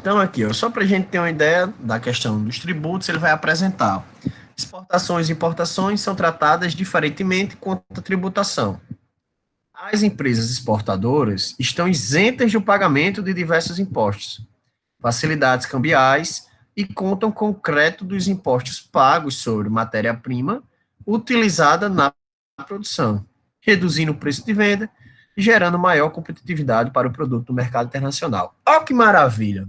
Então, aqui, ó, só para a gente ter uma ideia da questão dos tributos, ele vai apresentar. Exportações e importações são tratadas diferentemente quanto à tributação. As empresas exportadoras estão isentas do pagamento de diversos impostos, facilidades cambiais e contam com o crédito dos impostos pagos sobre matéria-prima utilizada na produção, reduzindo o preço de venda e gerando maior competitividade para o produto no mercado internacional. Olha que maravilha!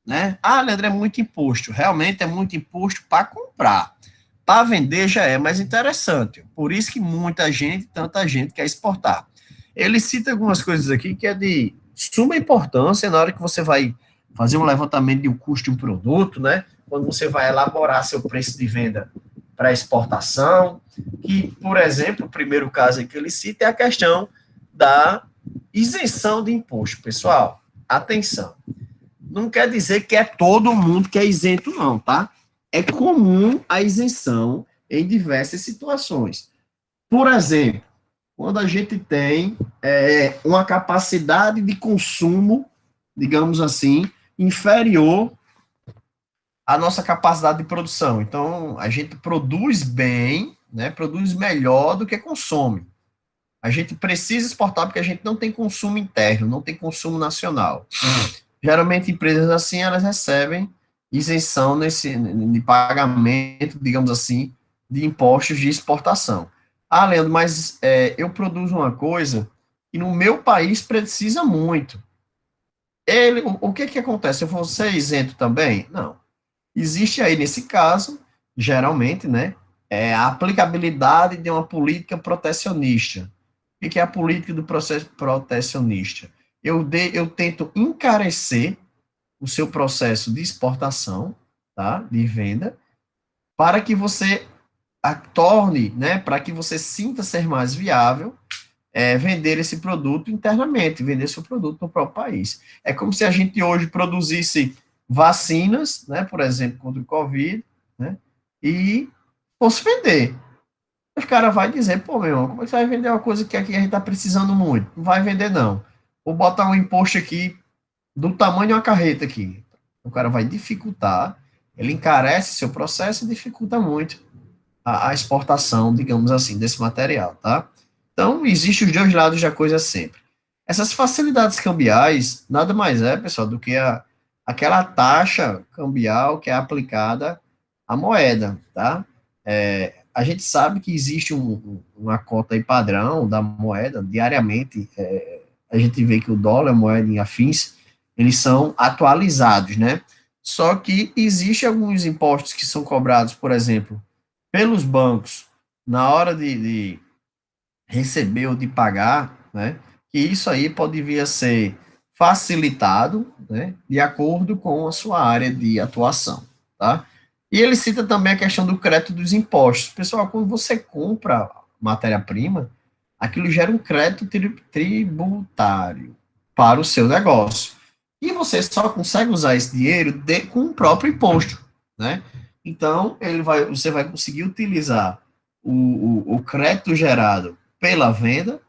Né? Ah, Leandro, é muito imposto. Realmente é muito imposto para comprar. Para vender já é mais interessante. Por isso que muita gente, tanta gente quer exportar. Ele cita algumas coisas aqui que é de suma importância na hora que você vai fazer um levantamento de um custo de um produto, né? Quando você vai elaborar seu preço de venda para exportação, que, por exemplo, o primeiro caso que ele cita é a questão da isenção de imposto. Pessoal, atenção, não quer dizer que é todo mundo que é isento, não, tá? É comum a isenção em diversas situações. Por exemplo, quando a gente tem uma capacidade de consumo, digamos assim, inferior à nossa capacidade de produção. Então, a gente produz bem, né, produz melhor do que consome. A gente precisa exportar porque a gente não tem consumo interno, não tem consumo nacional. Geralmente, empresas assim, elas recebem isenção de pagamento, digamos assim, de impostos de exportação. Ah, Leandro, mas eu produzo uma coisa que no meu país precisa muito. O que que acontece? Eu vou ser isento também? Não. Existe aí, nesse caso, geralmente, né, a aplicabilidade de uma política protecionista. O que é a política do processo protecionista? Eu tento encarecer o seu processo de exportação, tá, de venda, para que você a torne, né, para que você sinta ser mais viável vender esse produto internamente, vender seu produto no próprio país. É como se a gente hoje produzisse vacinas, né, por exemplo, contra o Covid, né, e fosse vender. Os caras vão dizer, pô, meu irmão, como é que você vai vender uma coisa que aqui a gente está precisando muito? Não vai vender, não. Vou botar um imposto aqui do tamanho de uma carreta aqui. O cara vai dificultar, ele encarece seu processo e dificulta muito a exportação, digamos assim, desse material, tá? Então, existem os dois lados da coisa sempre. Essas facilidades cambiais nada mais é, pessoal, do que aquela taxa cambial que é aplicada à moeda, tá? A gente sabe que existe uma cota aí padrão da moeda, diariamente, a gente vê que o dólar, a moeda em afins, eles são atualizados, né? Só que existe alguns impostos que são cobrados, por exemplo, pelos bancos na hora de receber ou de pagar, né? Que isso aí pode vir a ser facilitado, né? De acordo com a sua área de atuação, tá? E ele cita também a questão do crédito dos impostos. Pessoal, quando você compra matéria-prima, aquilo gera um crédito tributário para o seu negócio. E você só consegue usar esse dinheiro com o próprio imposto, né? Então, você vai conseguir utilizar o crédito gerado pela venda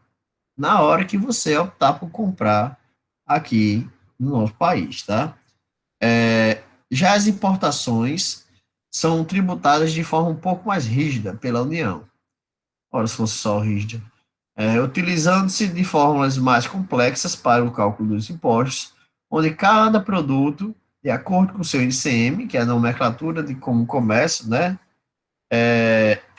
na hora que você optar por comprar aqui no nosso país, tá? Já as importações são tributadas de forma um pouco mais rígida pela União. Ora, se fosse só rígida. Utilizando-se de fórmulas mais complexas para o cálculo dos impostos, onde cada produto, de acordo com o seu ICM, que é a nomenclatura de como comércio, né,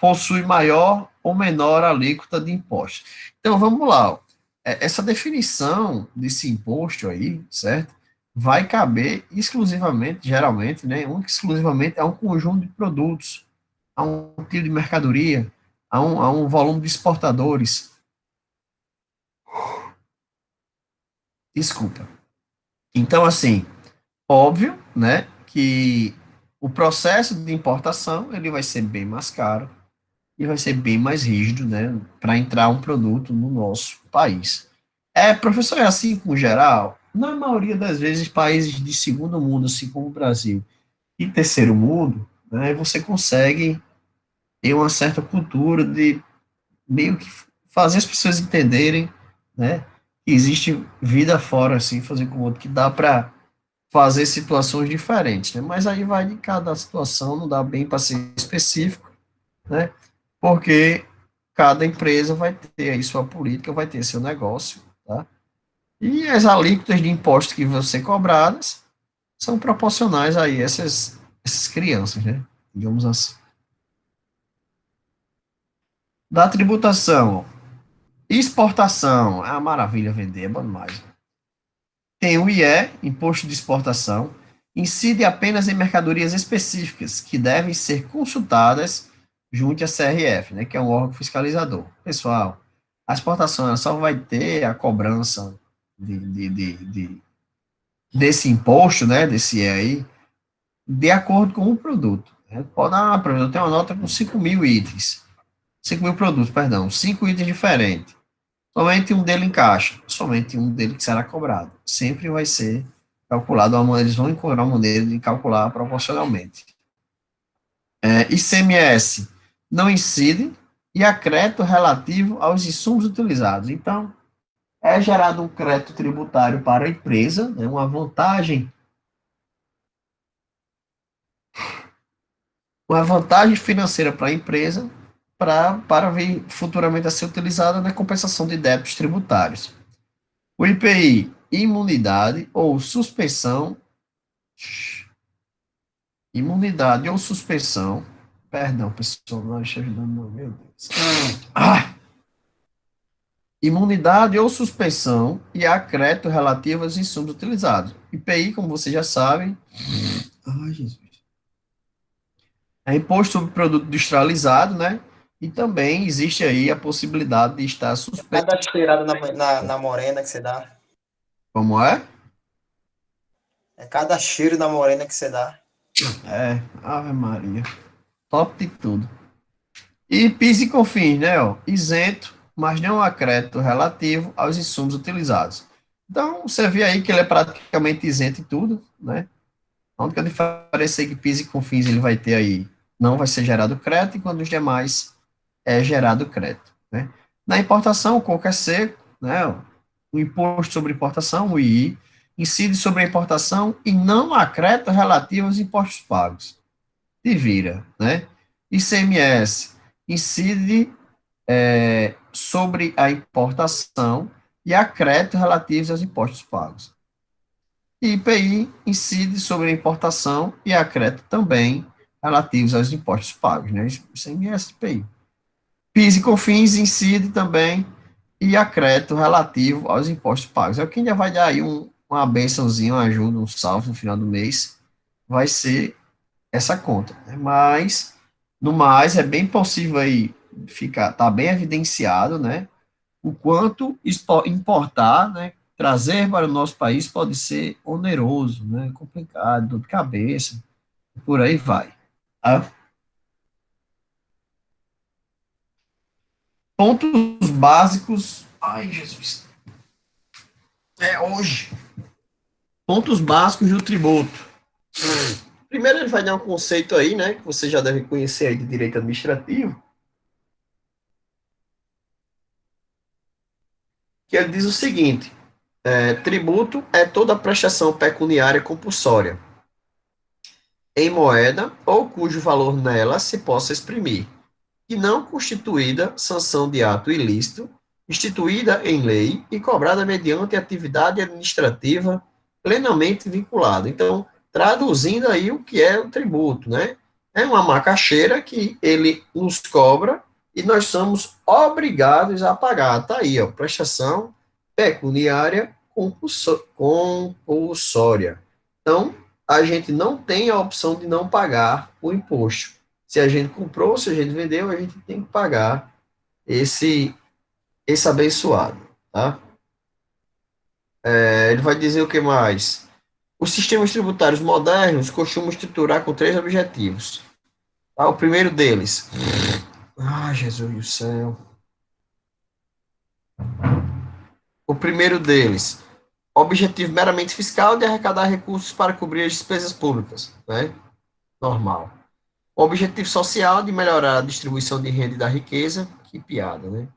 possui maior ou menor alíquota de impostos. Então, vamos lá. Ó. Essa definição desse imposto aí, certo? Vai caber exclusivamente, geralmente, né, exclusivamente a um conjunto de produtos, a um tipo de mercadoria, a um volume de exportadores. Desculpa. Então, assim, óbvio, né, que o processo de importação ele vai ser bem mais caro, e vai ser bem mais rígido, né, para entrar um produto no nosso país. Professor, é assim com geral? Na maioria das vezes, países de segundo mundo, assim como o Brasil, e terceiro mundo, né, você consegue ter uma certa cultura de meio que fazer as pessoas entenderem, né, que existe vida fora, assim, fazer com o outro, que dá para fazer situações diferentes, né? Mas aí vai de cada situação, não dá bem para ser específico, né? Porque cada empresa vai ter aí sua política, vai ter seu negócio, tá? E as alíquotas de impostos que vão ser cobradas são proporcionais aí a essas crianças, né? Digamos assim. Da tributação, exportação, é uma maravilha vender, é bom demais. Tem o IE, Imposto de Exportação, incide apenas em mercadorias específicas que devem ser consultadas junto à CRF, né, que é um órgão fiscalizador. Pessoal, a exportação ela só vai ter a cobrança desse imposto, né, desse IE aí, de acordo com o produto. Né? Pode dar, por exemplo, eu tenho uma nota com 5 mil itens, 5 mil produtos, perdão, 5 itens diferentes. Somente um dele encaixa, somente um dele que será cobrado. Sempre vai ser calculado, eles vão encontrar uma maneira de calcular proporcionalmente. ICMS não incide e há crédito relativo aos insumos utilizados. Então, é gerado um crédito tributário para a empresa, né, uma vantagem financeira para a empresa para vir futuramente a ser utilizada na compensação de débitos tributários. O IPI, imunidade ou suspensão, perdão, pessoal, não está ajudando, não, meu Deus. Imunidade ou suspensão e há crédito relativo aos insumos utilizados. IPI, como vocês já sabem, ai, Jesus, é imposto sobre produto industrializado, né? E também existe aí a possibilidade de estar suspenso. Cada cheirada na morena que você dá. Como é? É cada cheiro na morena que você dá. Ave Maria. Top de tudo. E PIS e COFINS, né? Ó, isento, mas não há crédito relativo aos insumos utilizados. Então, você vê aí que ele é praticamente isento em tudo, né? A única diferença é que PIS e COFINS ele vai ter aí, não vai ser gerado crédito, enquanto os demais é gerado crédito, né? Na importação, o coco é seco, né? O imposto sobre importação, o II, incide sobre a importação e não há crédito relativo aos impostos pagos. Se vira, né? ICMS incide sobre a importação e há crédito relativos aos impostos pagos. E IPI incide sobre a importação e há crédito também relativos aos impostos pagos, né? ICMS e IPI. PIS e COFINS incide também e há crédito relativo aos impostos pagos. É o que ainda vai dar aí uma bençãozinha, uma ajuda, um salvo no final do mês, vai ser essa conta. Né? Mas, no mais, é bem possível aí tá bem evidenciado, né? O quanto importar, né? Trazer para o nosso país pode ser oneroso, né? Complicado, dor de cabeça, por aí vai. Tá? Pontos básicos. Ai, Jesus. É hoje. Pontos básicos do tributo. Primeiro, ele vai dar um conceito aí, né? Que você já deve conhecer aí de direito administrativo. Que ele diz o seguinte: tributo é toda prestação pecuniária compulsória em moeda ou cujo valor nela se possa exprimir, e não constituída sanção de ato ilícito, instituída em lei e cobrada mediante atividade administrativa plenamente vinculada. Então, traduzindo aí o que é o tributo, né? É uma macaxeira que ele nos cobra e nós somos obrigados a pagar. Tá aí, ó, prestação pecuniária compulsória. Então, a gente não tem a opção de não pagar o imposto. Se a gente comprou, se a gente vendeu, a gente tem que pagar esse abençoado, tá? Ele vai dizer o que mais? Os sistemas tributários modernos costumam estruturar com três objetivos. Tá? O primeiro deles. Ah, Jesus do céu. O primeiro deles. Objetivo meramente fiscal de arrecadar recursos para cobrir as despesas públicas, né? Normal. O objetivo social de melhorar a distribuição de renda e da riqueza, que piada, né?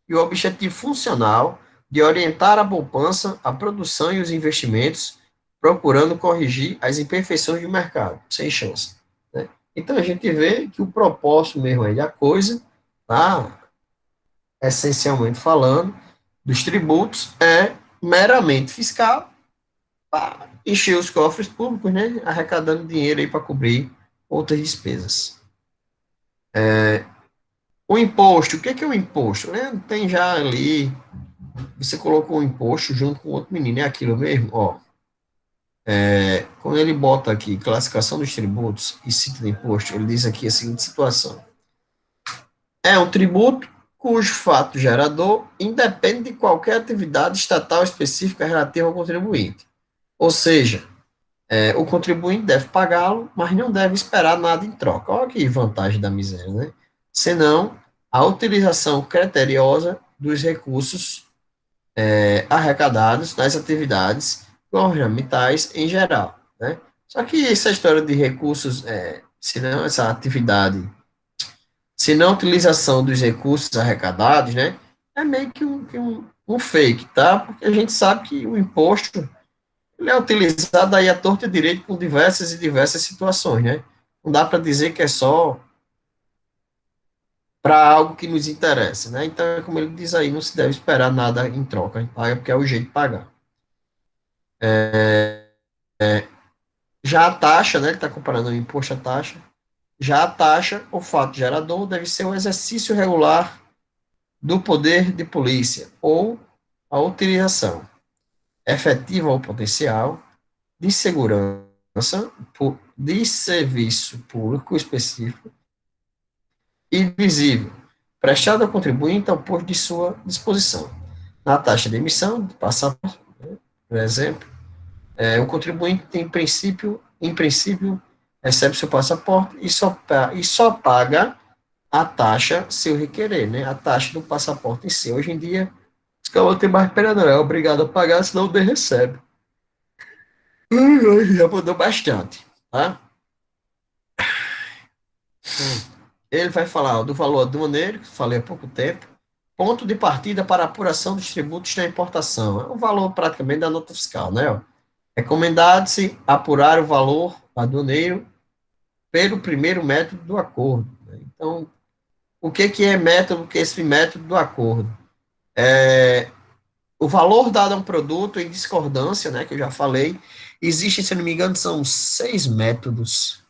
E o objetivo funcional de orientar a poupança, a produção e os investimentos procurando corrigir as imperfeições do mercado, sem chance, né? Então, a gente vê que o propósito mesmo aí da coisa, tá, essencialmente falando, dos tributos é meramente fiscal, para encher os cofres públicos, né, arrecadando dinheiro aí para cobrir outras despesas. O imposto, o que é o imposto? Né? Tem já ali, você colocou o imposto junto com outro menino, é aquilo mesmo, ó. Quando ele bota aqui classificação dos tributos e cita de imposto, ele diz aqui a seguinte situação: é um tributo cujo fato gerador independe de qualquer atividade estatal específica relativa ao contribuinte. Ou seja, o contribuinte deve pagá-lo, mas não deve esperar nada em troca. Olha que vantagem da miséria, né? Senão a utilização criteriosa dos recursos arrecadados nas atividades governamentais em geral, né? Só que essa história de recursos, se não essa atividade, se não a utilização dos recursos arrecadados, né, é meio que um fake, tá? Porque a gente sabe que o imposto ele é utilizado aí à torta e direito com diversas e diversas situações, né? Não dá para dizer que é só para algo que nos interessa, né? Então, como ele diz aí, não se deve esperar nada em troca, a gente paga porque é o jeito de pagar. Já a taxa, né, ele está comparando o imposto à taxa, já a taxa, o fato gerador, deve ser o exercício regular do poder de polícia ou a utilização efetiva ou potencial de segurança de serviço público específico e visível, prestado ao contribuinte ao posto de sua disposição. Na taxa de emissão, de passaporte, por exemplo, o contribuinte tem em princípio, recebe seu passaporte e só paga a taxa se eu requerer, né? A taxa do passaporte em si. Hoje em dia, os caras tem mais pena, não é obrigado a pagar, senão não recebe. Já mudou bastante, tá? Ele vai falar do valor aduaneiro, que falei há pouco tempo, ponto de partida para apuração dos tributos na importação. É o valor praticamente da nota fiscal, né? Recomendado-se apurar o valor aduaneiro pelo primeiro método do acordo, né? Então, o que é método, o que é esse método do acordo? O valor dado a um produto em discordância, né, que eu já falei, existe, se não me engano, são 6 métodos.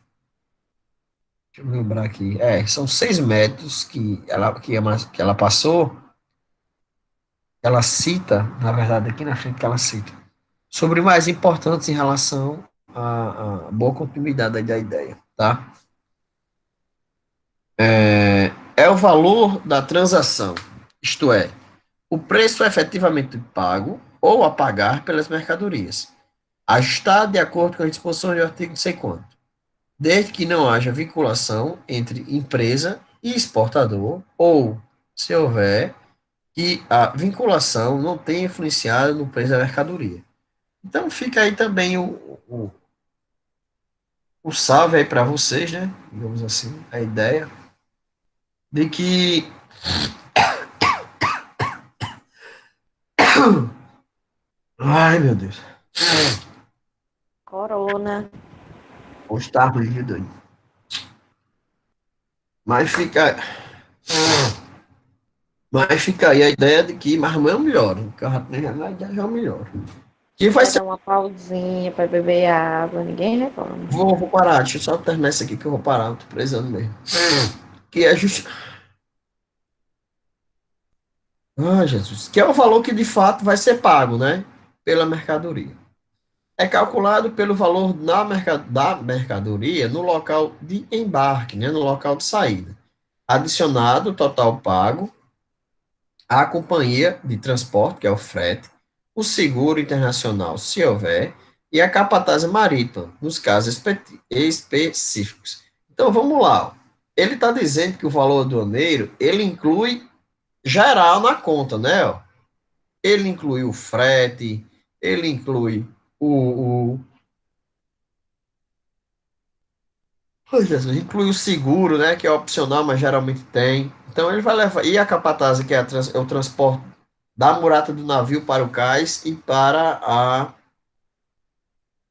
Deixa eu lembrar aqui. São 6 métodos que ela passou, ela cita, na verdade, aqui na frente que ela cita, sobre mais importantes em relação à boa continuidade da ideia, tá? É o valor da transação, isto é, o preço efetivamente pago ou a pagar pelas mercadorias, ajustado de acordo com as disposições do artigo não sei quanto, desde que não haja vinculação entre empresa e exportador, ou, se houver, que a vinculação não tenha influenciado no preço da mercadoria. Então fica aí também o salve aí para vocês, né? Digamos assim, a ideia de que ai, meu Deus. Corona. Hoje tá ruim, doido. Mas fica, mas fica aí a ideia de que mas amanhã melhora. O carro já melhora. Que vai Vai ser. dar uma pausinha para beber água, ninguém reclama. Vou parar, deixa eu só terminar isso aqui que eu vou parar, não tô precisando mesmo. Que é just... Ah, Jesus. Que é o valor que de fato vai ser pago, né? Pela mercadoria. É calculado pelo valor da mercadoria no local de embarque, né? No local de saída. Adicionado o total pago à companhia de transporte, que é o frete, o seguro internacional, se houver, e a capataz marítima, nos casos específicos. Então, vamos lá. Ó. Ele está dizendo que o valor aduaneiro, ele inclui geral na conta, né? Ó. Ele inclui o frete, ele inclui o oh, Jesus, inclui o seguro, né? Que é opcional, mas geralmente tem. Então, ele vai levar... E a capataz, que é, é o transporte da murata do navio para o cais e para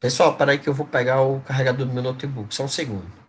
Pessoal, peraí que eu vou pegar o carregador do meu notebook. Só um segundo.